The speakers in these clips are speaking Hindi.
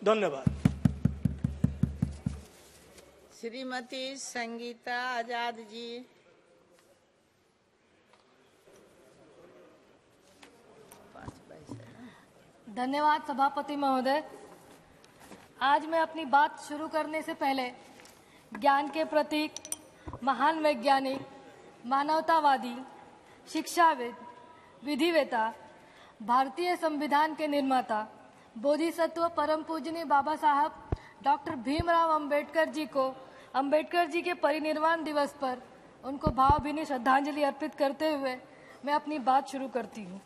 धन्यवाद। श्रीमती संगीता आजाद जी। धन्यवाद सभापति महोदय। आज मैं अपनी बात शुरू करने से पहले ज्ञान के प्रतीक, महान वैज्ञानिक, मानवतावादी, शिक्षाविद, विधिवेता, भारतीय संविधान के निर्माता, बोधिसत्व परम पूजनीय बाबा साहब डॉक्टर भीमराव अंबेडकर जी के परिनिर्वाण दिवस पर उनको भावभीनी श्रद्धांजलि अर्पित करते हुए मैं अपनी बात शुरू करती हूँ।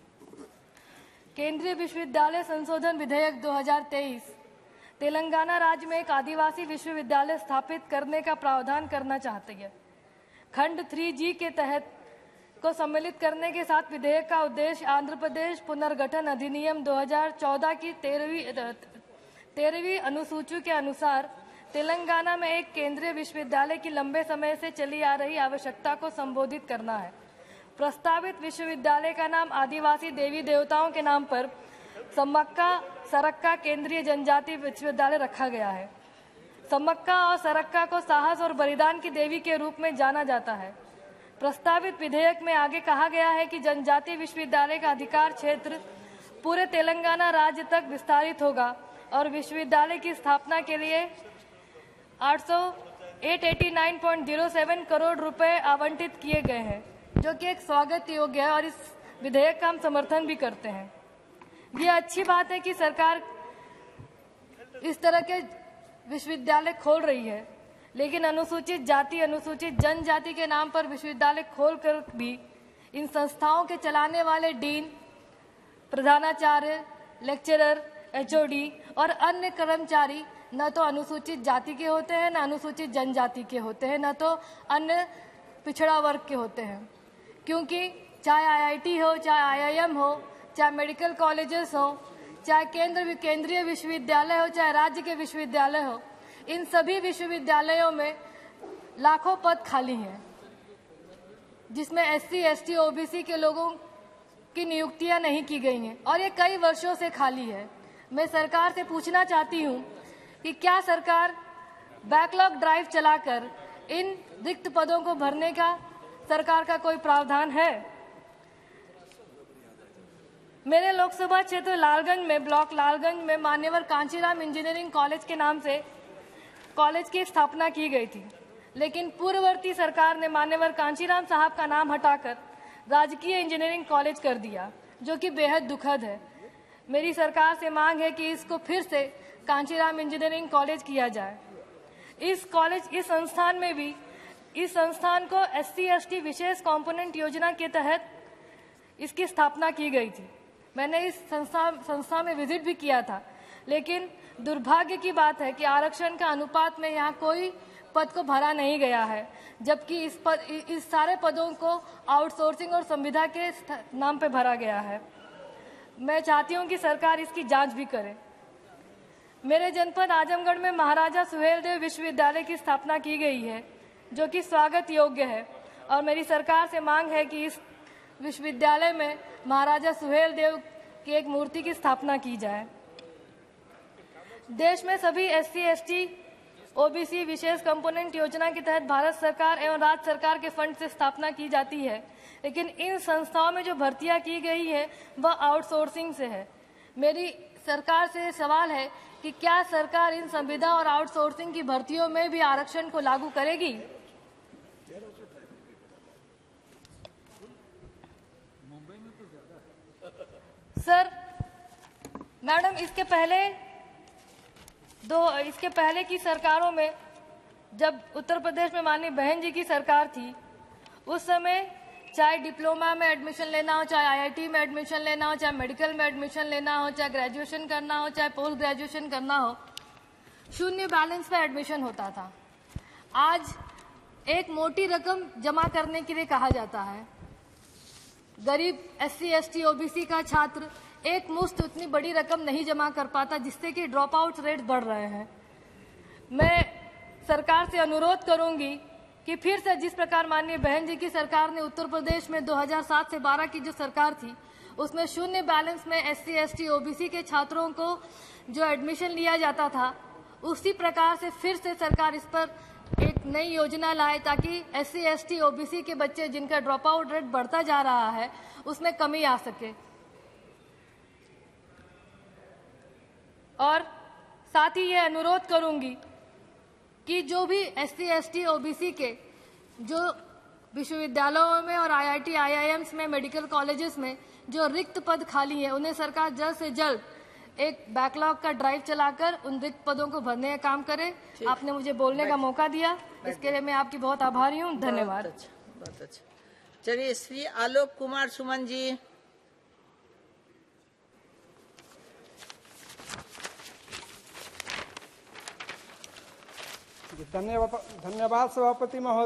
केंद्रीय विश्वविद्यालय संशोधन विधेयक 2023 तेलंगाना राज्य में एक आदिवासी विश्वविद्यालय स्थापित करने का प्रावधान करना चाहती है। खंड 3G के तहत को सम्मिलित करने के साथ विधेयक का उद्देश्य आंध्र प्रदेश पुनर्गठन अधिनियम 2014 की 13वीं अनुसूची के अनुसार तेलंगाना में एक केंद्रीय विश्वविद्यालय की लंबे समय से चली आ रही आवश्यकता को संबोधित करना है। प्रस्तावित विश्वविद्यालय का नाम आदिवासी देवी देवताओं के नाम पर सम्मक्का सरक्का केंद्रीय जनजाति विश्वविद्यालय रखा गया है। सम्मक्का और सरक्का को साहस और बलिदान की देवी के रूप में जाना जाता है। प्रस्तावित विधेयक में आगे कहा गया है कि जनजातीय विश्वविद्यालय का अधिकार क्षेत्र पूरे तेलंगाना राज्य तक विस्तारित होगा और विश्वविद्यालय की स्थापना के लिए 889.07 करोड़ रुपए आवंटित किए गए हैं, जो कि एक स्वागत योग्य है और इस विधेयक का हम समर्थन भी करते हैं। ये अच्छी बात है कि सरकार इस तरह के विश्वविद्यालय खोल रही है, लेकिन अनुसूचित जाति, अनुसूचित जनजाति के नाम पर विश्वविद्यालय खोलकर भी इन संस्थाओं के चलाने वाले डीन, प्रधानाचार्य, लेक्चरर, एचओडी और अन्य कर्मचारी न तो अनुसूचित जाति के होते हैं, न अनुसूचित जनजाति के होते हैं, न तो अन्य पिछड़ा वर्ग के होते हैं। क्योंकि चाहे आईआईटी हो, चाहे आईआईएम हो, चाहे मेडिकल कॉलेजेस हो, चाहे केंद्रीय विश्वविद्यालय हो, चाहे राज्य के विश्वविद्यालय हो, इन सभी विश्वविद्यालयों में लाखों पद खाली हैं, जिसमें एससी, एसटी, ओबीसी के लोगों की नियुक्तियां नहीं की गई हैं और ये कई वर्षों से खाली है। मैं सरकार से पूछना चाहती हूं कि क्या सरकार बैकलॉग ड्राइव चलाकर इन रिक्त पदों को भरने का सरकार का कोई प्रावधान है? मेरे लोकसभा क्षेत्र लालगंज में, ब्लॉक लालगंज में मान्यवर कांचीराम इंजीनियरिंग कॉलेज के नाम से कॉलेज की स्थापना की गई थी, लेकिन पूर्ववर्ती सरकार ने मान्यवर कांचीराम साहब का नाम हटाकर राजकीय इंजीनियरिंग कॉलेज कर दिया, जो कि बेहद दुखद है। मेरी सरकार से मांग है कि इसको फिर से कांचीराम इंजीनियरिंग कॉलेज किया जाए। इस संस्थान को SC/ST विशेष कंपोनेंट योजना के तहत इसकी स्थापना की गई थी। मैंने इस संस्था में विजिट भी किया था, लेकिन दुर्भाग्य की बात है कि आरक्षण का अनुपात में यहाँ कोई पद को भरा नहीं गया है, जबकि इस सारे पदों को आउटसोर्सिंग और संविदा के नाम पे भरा गया है। मैं चाहती हूँ कि सरकार इसकी जांच भी करे। मेरे जनपद आजमगढ़ में महाराजा सुहेलदेव विश्वविद्यालय की स्थापना की गई है, जो कि स्वागत योग्य है और मेरी सरकार से मांग है कि इस विश्वविद्यालय में महाराजा सुहेलदेव की एक मूर्ति की स्थापना की जाए। देश में सभी SC/ST, OBC विशेष कंपोनेंट योजना के तहत भारत सरकार एवं राज्य सरकार के फंड से स्थापना की जाती है, लेकिन इन संस्थाओं में जो भर्तियां की गई है वह आउटसोर्सिंग से है। मेरी सरकार से सवाल है कि क्या सरकार इन संविदा और आउटसोर्सिंग की भर्तियों में भी आरक्षण को लागू करेगी? सर, मैडम, इसके पहले की सरकारों में, जब उत्तर प्रदेश में माननीय बहन जी की सरकार थी, उस समय चाहे डिप्लोमा में एडमिशन लेना हो, चाहे आईआईटी में एडमिशन लेना हो, चाहे मेडिकल में एडमिशन लेना हो, चाहे ग्रेजुएशन करना हो, चाहे पोस्ट ग्रेजुएशन करना हो, शून्य बैलेंस पे एडमिशन होता था। आज एक मोटी रकम जमा करने के लिए कहा जाता है। गरीब SC/ST, OBC का छात्र एक मुश्त उतनी बड़ी रकम नहीं जमा कर पाता, जिससे कि ड्रॉप आउट रेट बढ़ रहे हैं। मैं सरकार से अनुरोध करूंगी कि फिर से जिस प्रकार माननीय बहन जी की सरकार ने उत्तर प्रदेश में 2007 से 12 की जो सरकार थी, उसमें शून्य बैलेंस में SC, ST, OBC के छात्रों को जो एडमिशन लिया जाता था, उसी प्रकार से फिर से सरकार इस पर एक नई योजना लाए ताकि SC, ST, OBC के बच्चे जिनका ड्रॉप आउट रेट बढ़ता जा रहा है उसमें कमी आ सके। और साथ ही ये अनुरोध करूंगी कि जो भी SC, ST, OBC के जो विश्वविद्यालयों में और IIT, IIMs में, मेडिकल कॉलेजेस में जो रिक्त पद खाली है, उन्हें सरकार जल्द से जल्द एक बैकलॉग का ड्राइव चलाकर उन रिक्त पदों को भरने का काम करे। आपने मुझे बोलने का मौका दिया, इसके लिए मैं आपकी बहुत आभारी हूँ। धन्यवाद। बहुत अच्छा। चलिए, श्री आलोक कुमार सुमन जी। धन्यवाद सभापति महोदय।